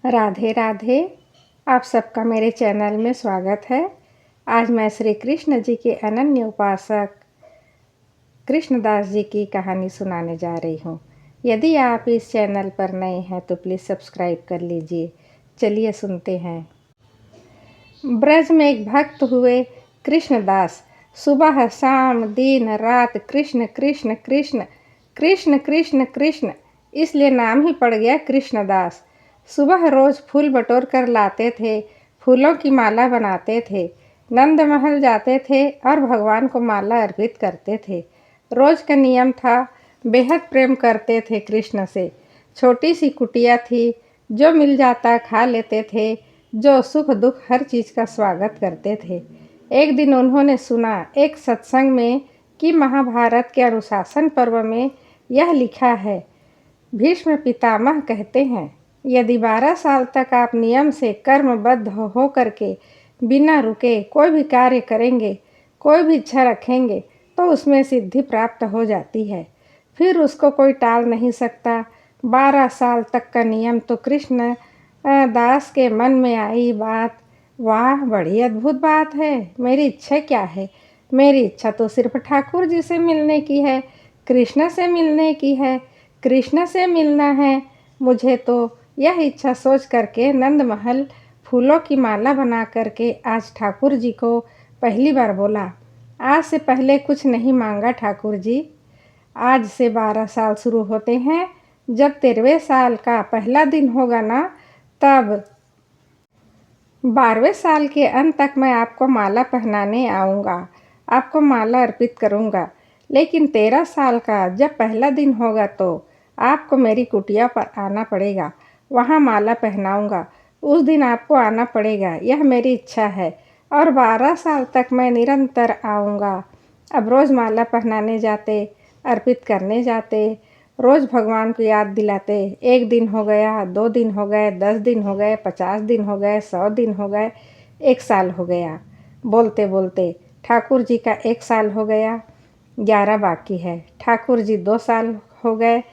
राधे राधे। आप सबका मेरे चैनल में स्वागत है। आज मैं श्री कृष्ण जी के अनन्य उपासक कृष्णदास जी की कहानी सुनाने जा रही हूँ। यदि आप इस चैनल पर नए हैं तो प्लीज़ सब्सक्राइब कर लीजिए। चलिए सुनते हैं। ब्रज में एक भक्त हुए कृष्णदास। सुबह शाम दिन रात कृष्ण कृष्ण कृष्ण कृष्ण कृष्ण कृष्ण, इसलिए नाम ही पड़ गया कृष्णदास। सुबह रोज फूल बटोर कर लाते थे, फूलों की माला बनाते थे, नंद महल जाते थे और भगवान को माला अर्पित करते थे। रोज का नियम था, बेहद प्रेम करते थे कृष्ण से। छोटी सी कुटिया थी, जो मिल जाता खा लेते थे, जो सुख दुख हर चीज़ का स्वागत करते थे। एक दिन उन्होंने सुना एक सत्संग में कि महाभारत के अनुशासन पर्व में यह लिखा है, भीष्म पितामह कहते हैं, यदि 12 साल तक आप नियम से कर्मबद्ध हो करके बिना रुके कोई भी कार्य करेंगे, कोई भी इच्छा रखेंगे तो उसमें सिद्धि प्राप्त हो जाती है। फिर उसको कोई टाल नहीं सकता। 12 साल तक का नियम तो कृष्ण दास के मन में आई बात, वाह बड़ी अद्भुत बात है। मेरी इच्छा क्या है? मेरी इच्छा तो सिर्फ ठाकुर जी से मिलने की है, कृष्ण से मिलने की है, कृष्ण से मिलना है मुझे। तो यह इच्छा सोच करके नंद महल फूलों की माला बना करके आज ठाकुर जी को पहली बार बोला। आज से पहले कुछ नहीं मांगा ठाकुर जी। आज से 12 साल शुरू होते हैं। जब 13वें साल का पहला दिन होगा ना, तब 12वें साल के अंत तक मैं आपको माला पहनाने आऊँगा, आपको माला अर्पित करूँगा। लेकिन 13 साल का जब पहला दिन होगा तो आपको मेरी कुटिया पर आना पड़ेगा, वहाँ माला पहनाऊँगा। उस दिन आपको आना पड़ेगा, यह मेरी इच्छा है। और 12 साल तक मैं निरंतर आऊँगा। अब रोज़ माला पहनाने जाते, अर्पित करने जाते, रोज़ भगवान को याद दिलाते। 1 दिन हो गया, 2 दिन हो गए, 10 दिन हो गए, 50 दिन हो गए, 100 दिन हो गए, 1 साल हो गया। बोलते बोलते ठाकुर जी का 1 साल हो गया, 11 बाकी है। ठाकुर जी 2 साल हो गए,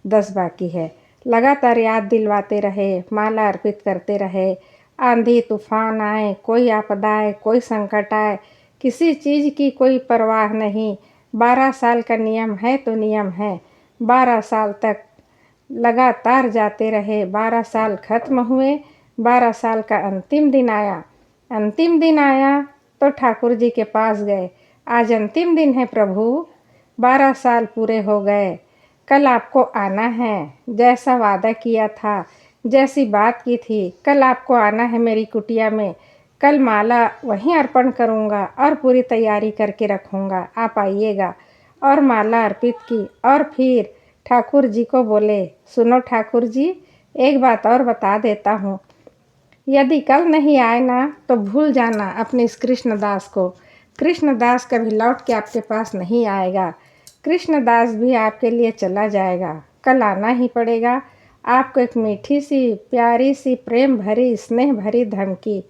10 बाकी है। लगातार याद दिलवाते रहे, माला अर्पित करते रहे। आंधी तूफान आए, कोई आपदा आए, कोई संकट आए, किसी चीज़ की कोई परवाह नहीं। 12 साल का नियम है तो नियम है। 12 साल तक लगातार जाते रहे। 12 साल खत्म हुए, 12 साल का अंतिम दिन आया। अंतिम दिन आया तो ठाकुर जी के पास गए, आज अंतिम दिन है प्रभु, 12 साल पूरे हो गए, कल आपको आना है, जैसा वादा किया था, जैसी बात की थी, कल आपको आना है मेरी कुटिया में। कल माला वहीं अर्पण करूँगा और पूरी तैयारी करके रखूँगा, आप आइएगा। और माला अर्पित की और फिर ठाकुर जी को बोले, सुनो ठाकुर जी, एक बात और बता देता हूँ, यदि कल नहीं आए ना तो भूल जाना अपने इस कृष्णदास को। कृष्णदास कभी लौट के आपके पास नहीं आएगा, कृष्णदास भी आपके लिए चला जाएगा। कल आना ही पड़ेगा। आपको एक मीठी सी प्यारी सी प्रेम भरी स्नेह भरी धमकी।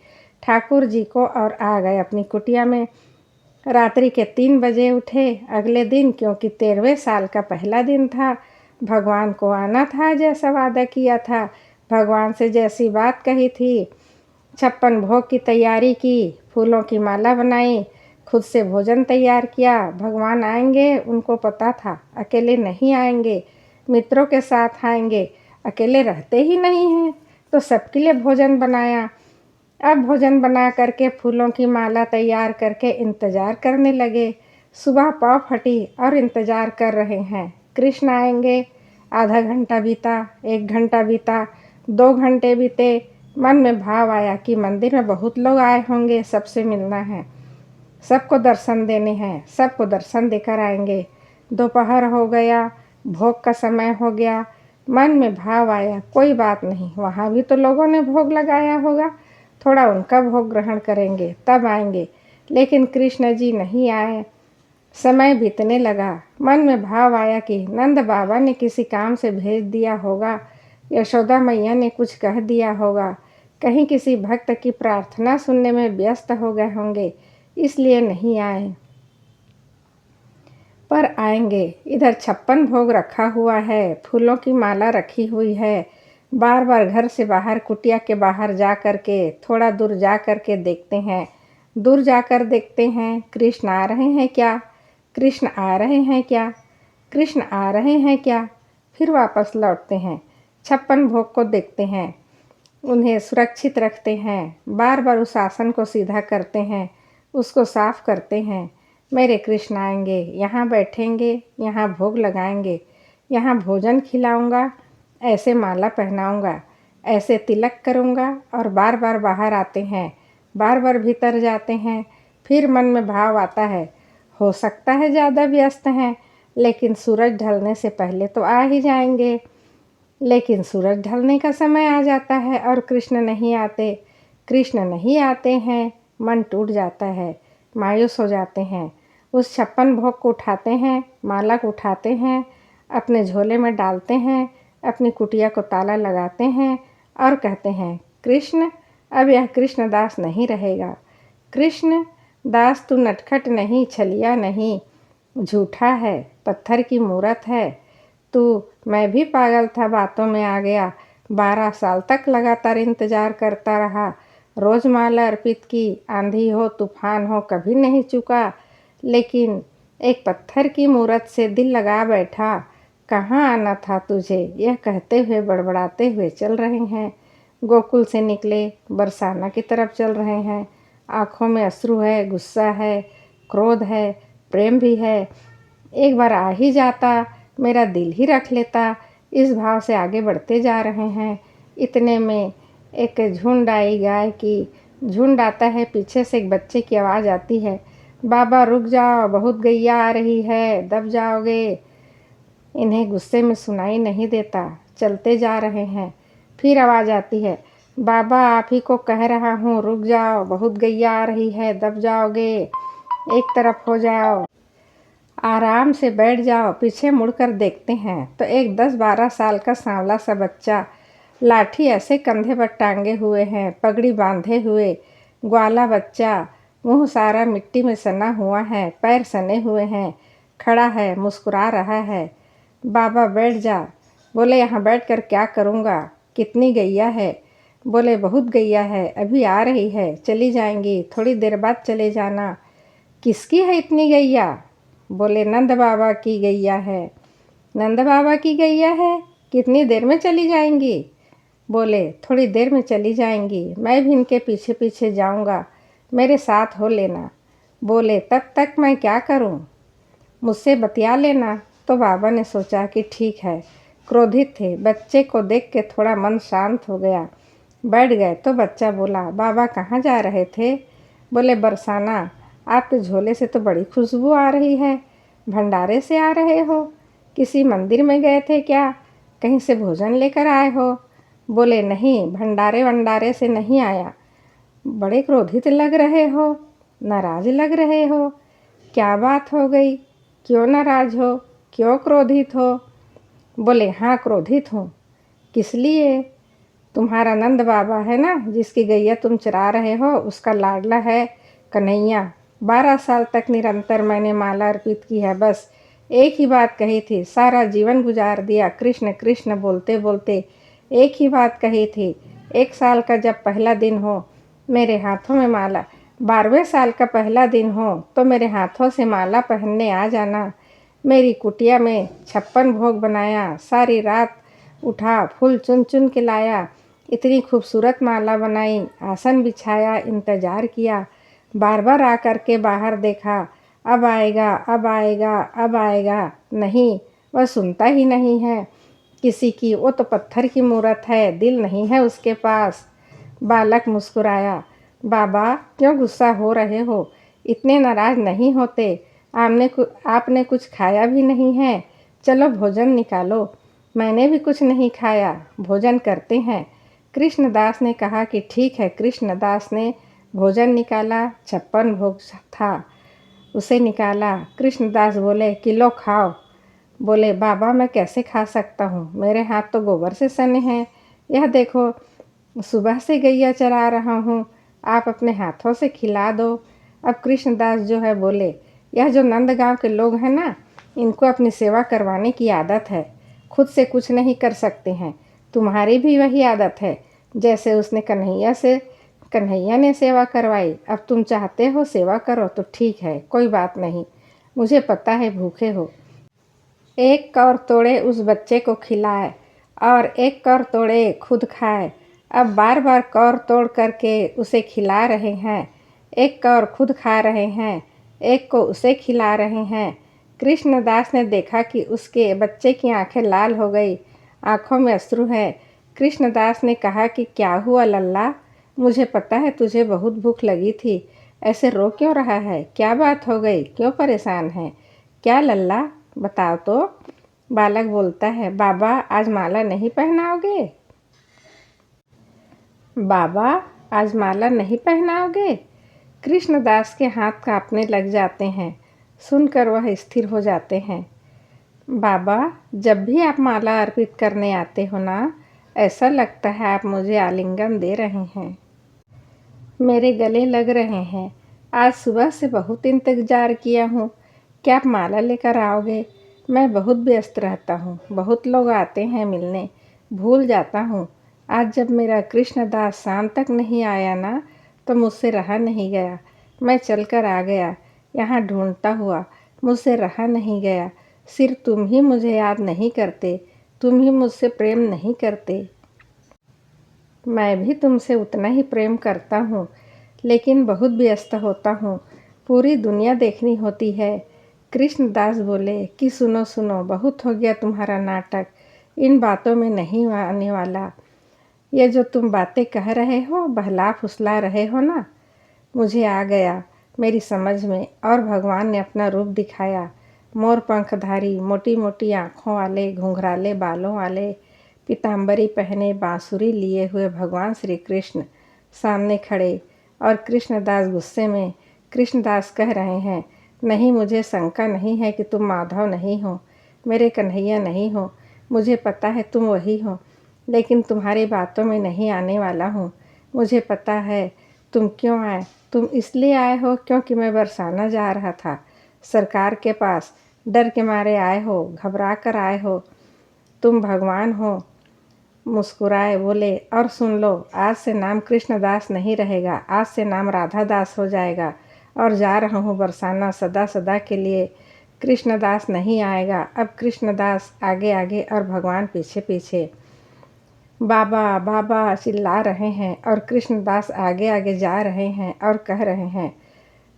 ठाकुर जी को और आ गए अपनी कुटिया में। रात्रि के 3 बजे उठे अगले दिन, क्योंकि 13वें साल का पहला दिन था। भगवान को आना था, जैसा वादा किया था, भगवान से जैसी बात कही थी। 56 भोग की तैयारी की, फूलों की माला बनाई, खुद से भोजन तैयार किया। भगवान आएंगे, उनको पता था, अकेले नहीं आएंगे, मित्रों के साथ आएंगे, अकेले रहते ही नहीं हैं, तो सबके लिए भोजन बनाया। अब भोजन बना करके फूलों की माला तैयार करके इंतज़ार करने लगे। सुबह पाँव फटी और इंतज़ार कर रहे हैं, कृष्ण आएंगे। आधा घंटा बीता, 1 घंटा बीता, 2 घंटे बीते। मन में भाव आया कि मंदिर में बहुत लोग आए होंगे, सबसे मिलना है, सबको दर्शन देने हैं, सबको दर्शन देकर आएंगे। दोपहर हो गया, भोग का समय हो गया। मन में भाव आया, कोई बात नहीं, वहाँ भी तो लोगों ने भोग लगाया होगा, थोड़ा उनका भोग ग्रहण करेंगे तब आएंगे। लेकिन कृष्ण जी नहीं आए। समय बीतने लगा। मन में भाव आया कि नंद बाबा ने किसी काम से भेज दिया होगा, यशोदा मैया ने कुछ कह दिया होगा, कहीं किसी भक्त की प्रार्थना सुनने में व्यस्त हो गए होंगे, इसलिए नहीं आए। पर आएंगे। इधर 56 भोग रखा हुआ है, फूलों की माला रखी हुई है, बार बार घर से बाहर कुटिया के बाहर जा कर के थोड़ा दूर जा कर के देखते हैं। दूर जाकर देखते हैं कृष्ण आ रहे हैं क्या, कृष्ण आ रहे हैं क्या, कृष्ण आ रहे हैं क्या। फिर वापस लौटते हैं। 56 भोग को देखते हैं, उन्हें सुरक्षित रखते हैं। बार बार उस आसन को सीधा करते हैं, उसको साफ करते हैं। मेरे कृष्ण आएंगे, यहाँ बैठेंगे, यहाँ भोग लगाएंगे, यहाँ भोजन खिलाऊंगा, ऐसे माला पहनाऊंगा, ऐसे तिलक करूंगा। और बार बार बाहर आते हैं, बार बार भीतर जाते हैं। फिर मन में भाव आता है, हो सकता है ज़्यादा व्यस्त हैं, लेकिन सूरज ढलने से पहले तो आ ही जाएंगे। लेकिन सूरज ढलने का समय आ जाता है और कृष्ण नहीं आते। कृष्ण नहीं आते हैं, मन टूट जाता है, मायूस हो जाते हैं। उस 56 भोग को उठाते हैं, माला को उठाते हैं, अपने झोले में डालते हैं, अपनी कुटिया को ताला लगाते हैं और कहते हैं, कृष्ण अब यह कृष्णदास नहीं रहेगा। कृष्ण दास तू नटखट नहीं, छलिया नहीं, झूठा है, पत्थर की मूरत है तू। मैं भी पागल था, बातों में आ गया। 12 साल तक लगातार इंतजार करता रहा। रोज़ माला अर्पित की, आंधी हो तूफान हो कभी नहीं चुका। लेकिन एक पत्थर की मूरत से दिल लगा बैठा। कहाँ आना था तुझे, यह कहते हुए बड़बड़ाते हुए चल रहे हैं। गोकुल से निकले, बरसाना की तरफ चल रहे हैं। आँखों में अश्रु है, गुस्सा है, क्रोध है, प्रेम भी है। एक बार आ ही जाता, मेरा दिल ही रख लेता। इस भाव से आगे बढ़ते जा रहे हैं। इतने में एक झुंड आई, गाय की झुंड आता है। पीछे से एक बच्चे की आवाज़ आती है, बाबा रुक जाओ, बहुत गैया आ रही है, दब जाओगे। इन्हें गुस्से में सुनाई नहीं देता, चलते जा रहे हैं। फिर आवाज़ आती है, बाबा आप ही को कह रहा हूँ, रुक जाओ, बहुत गैया आ रही है, दब जाओगे, एक तरफ हो जाओ, आराम से बैठ जाओ। पीछे मुड़कर देखते हैं तो एक 10-12 साल का सांवला सा बच्चा, लाठी ऐसे कंधे पर टांगे हुए हैं, पगड़ी बांधे हुए, ग्वाला बच्चा, मुंह सारा मिट्टी में सना हुआ है, पैर सने हुए हैं, खड़ा है, मुस्कुरा रहा है। बाबा बैठ जा। बोले यहाँ बैठकर क्या करूँगा, कितनी गैया है। बोले बहुत गैया है, अभी आ रही है, चली जाएंगी, थोड़ी देर बाद चले जाना। किसकी है इतनी गैया। बोले नंद बाबा की गैया है। नंद बाबा की गैया है, कितनी देर में चली जाएंगी। बोले थोड़ी देर में चली जाएंगी, मैं भी इनके पीछे पीछे जाऊंगा, मेरे साथ हो लेना। बोले तब तक मैं क्या करूं, मुझसे बतिया लेना। तो बाबा ने सोचा कि ठीक है, क्रोधित थे, बच्चे को देख के थोड़ा मन शांत हो गया। बैठ गए तो बच्चा बोला, बाबा कहाँ जा रहे थे। बोले बरसाना, आपके झोले से तो बड़ी खुशबू आ रही है, भंडारे से आ रहे हो, किसी मंदिर में गए थे क्या, कहीं से भोजन लेकर आए हो। बोले नहीं, भंडारे वंडारे से नहीं आया। बड़े क्रोधित लग रहे हो, नाराज लग रहे हो, क्या बात हो गई, क्यों नाराज हो, क्यों क्रोधित हो। बोले हाँ क्रोधित हूँ। किस लिए। तुम्हारा नंद बाबा है ना, जिसकी गैया तुम चरा रहे हो, उसका लाडला है कन्हैया। 12 साल तक निरंतर मैंने माला अर्पित की है, बस एक ही बात कही थी, सारा जीवन गुजार दिया कृष्ण कृष्ण बोलते बोलते। एक ही बात कही थी, 1 साल का जब पहला दिन हो मेरे हाथों में माला, 12वें साल का पहला दिन हो तो मेरे हाथों से माला पहनने आ जाना। मेरी कुटिया में 56 भोग बनाया, सारी रात उठा, फूल चुन चुन के लाया, इतनी खूबसूरत माला बनाई, आसन बिछाया, इंतज़ार किया, बार बार आकर के बाहर देखा, अब आएगा, अब आएगा, अब आएगा, नहीं, वह सुनता ही नहीं है किसी की। वो तो पत्थर की मूरत है, दिल नहीं है उसके पास। बालक मुस्कुराया, बाबा क्यों गुस्सा हो रहे हो, इतने नाराज नहीं होते, आपने कुछ खाया भी नहीं है, चलो भोजन निकालो। मैंने भी कुछ नहीं खाया, भोजन करते हैं। कृष्णदास ने कहा कि ठीक है। कृष्णदास ने भोजन निकाला, 56 भोग था, उसे निकाला। कृष्णदास बोले किलो खाओ। बोले बाबा मैं कैसे खा सकता हूँ, मेरे हाथ तो गोबर से सने हैं, यह देखो सुबह से गैया चरा रहा हूँ, आप अपने हाथों से खिला दो। अब कृष्णदास जो है बोले, यह जो नंदगांव के लोग हैं ना, इनको अपनी सेवा करवाने की आदत है, खुद से कुछ नहीं कर सकते हैं, तुम्हारी भी वही आदत है। जैसे उसने कन्हैया ने सेवा करवाई, अब तुम चाहते हो सेवा करो तो ठीक है, कोई बात नहीं। मुझे पता है भूखे हो। एक कौर तोड़े उस बच्चे को खिलाए और एक कौर तोड़े खुद खाए। अब बार बार कौर तोड़ करके उसे खिला रहे हैं। एक कौर खुद खा रहे हैं, एक को उसे खिला रहे हैं। कृष्णदास ने देखा कि उसके बच्चे की आंखें लाल हो गई, आंखों में अश्रु है। कृष्णदास ने कहा कि क्या हुआ लल्ला, मुझे पता है तुझे बहुत भूख लगी थी, ऐसे रो क्यों रहा है? क्या बात हो गई, क्यों परेशान है? क्या लल्ला, बताओ तो। बालक बोलता है, बाबा आज माला नहीं पहनाओगे? बाबा आज माला नहीं पहनाओगे? कृष्णदास के हाथ कांपने लग जाते हैं। सुनकर वह स्थिर हो जाते हैं। बाबा जब भी आप माला अर्पित करने आते हो ना, ऐसा लगता है आप मुझे आलिंगन दे रहे हैं, मेरे गले लग रहे हैं। आज सुबह से बहुत इंतजार किया हूँ, क्या आप माला लेकर आओगे? मैं बहुत व्यस्त रहता हूँ, बहुत लोग आते हैं मिलने, भूल जाता हूँ। आज जब मेरा कृष्णदास शाम तक नहीं आया ना, तो मुझसे रहा नहीं गया। मैं चलकर आ गया यहाँ ढूंढता हुआ, मुझसे रहा नहीं गया। सिर्फ तुम ही मुझे याद नहीं करते, तुम ही मुझसे प्रेम नहीं करते। मैं भी तुमसे उतना ही प्रेम करता हूँ, लेकिन बहुत व्यस्त होता हूँ, पूरी दुनिया देखनी होती है। कृष्णदास बोले कि सुनो सुनो, बहुत हो गया तुम्हारा नाटक, इन बातों में नहीं आने वाला। ये जो तुम बातें कह रहे हो, बहला फुसला रहे हो ना, मुझे आ गया मेरी समझ में, और भगवान ने अपना रूप दिखाया। मोर पंखधारी, मोटी मोटी आँखों वाले, घुंघराले बालों वाले, पीताम्बरी पहने, बांसुरी लिए हुए भगवान श्री कृष्ण सामने खड़े। और कृष्णदास गुस्से में, कृष्णदास कह रहे हैं, नहीं, मुझे शंका नहीं है कि तुम माधव नहीं हो, मेरे कन्हैया नहीं हो, मुझे पता है तुम वही हो, लेकिन तुम्हारी बातों में नहीं आने वाला हूँ। मुझे पता है तुम क्यों आए। तुम इसलिए आए हो क्योंकि मैं बरसाना जा रहा था सरकार के पास, डर के मारे आए हो, घबरा कर आए हो। तुम भगवान हो। मुस्कुराए, बोले, और सुन लो, आज से नाम कृष्णदास नहीं रहेगा, आज से नाम राधा दास हो जाएगा, और जा रहा हूँ बरसाना सदा सदा के लिए। कृष्णदास नहीं आएगा, अब कृष्णदास आगे आगे और भगवान पीछे पीछे। बाबा बाबा चिल्ला रहे हैं और कृष्णदास आगे आगे जा रहे हैं और कह रहे हैं,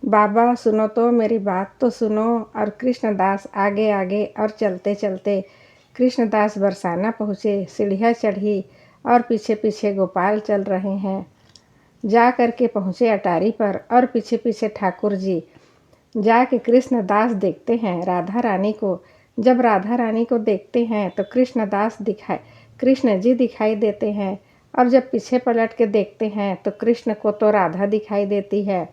बाबा सुनो तो, मेरी बात तो सुनो। और कृष्णदास आगे आगे और चलते चलते कृष्णदास बरसाना पहुँचे, सीढ़ियाँ चढ़ी और पीछे पीछे गोपाल चल रहे हैं। जा कर के पहुँचे अटारी पर और पीछे पीछे ठाकुर जी। जाके कृष्णदास देखते हैं राधा रानी को। जब राधा रानी को देखते हैं तो कृष्ण जी दिखाई देते हैं, और जब पीछे पलट के देखते हैं तो कृष्ण को तो राधा दिखाई देती है।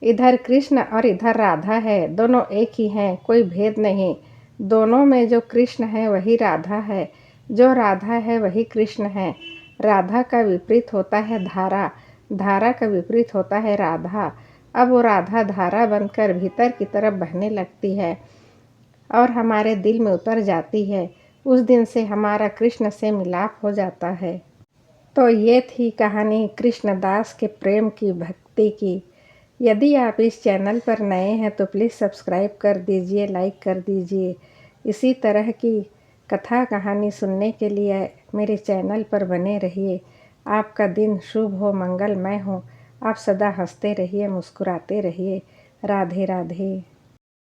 इधर कृष्ण और इधर राधा है, दोनों एक ही हैं, कोई भेद नहीं। दोनों में जो कृष्ण है वही राधा है, जो राधा है वही कृष्ण है। राधा का विपरीत होता है धारा, धारा का विपरीत होता है राधा। अब वो राधा धारा बनकर भीतर की तरफ बहने लगती है और हमारे दिल में उतर जाती है। उस दिन से हमारा कृष्ण से मिलाप हो जाता है। तो ये थी कहानी कृष्णदास के प्रेम की, भक्ति की। यदि आप इस चैनल पर नए हैं तो प्लीज़ सब्सक्राइब कर दीजिए, लाइक कर दीजिए। इसी तरह की कथा कहानी सुनने के लिए मेरे चैनल पर बने रहिए। आपका दिन शुभ हो, मंगलमय हो। आप सदा हंसते रहिए, मुस्कुराते रहिए। राधे राधे।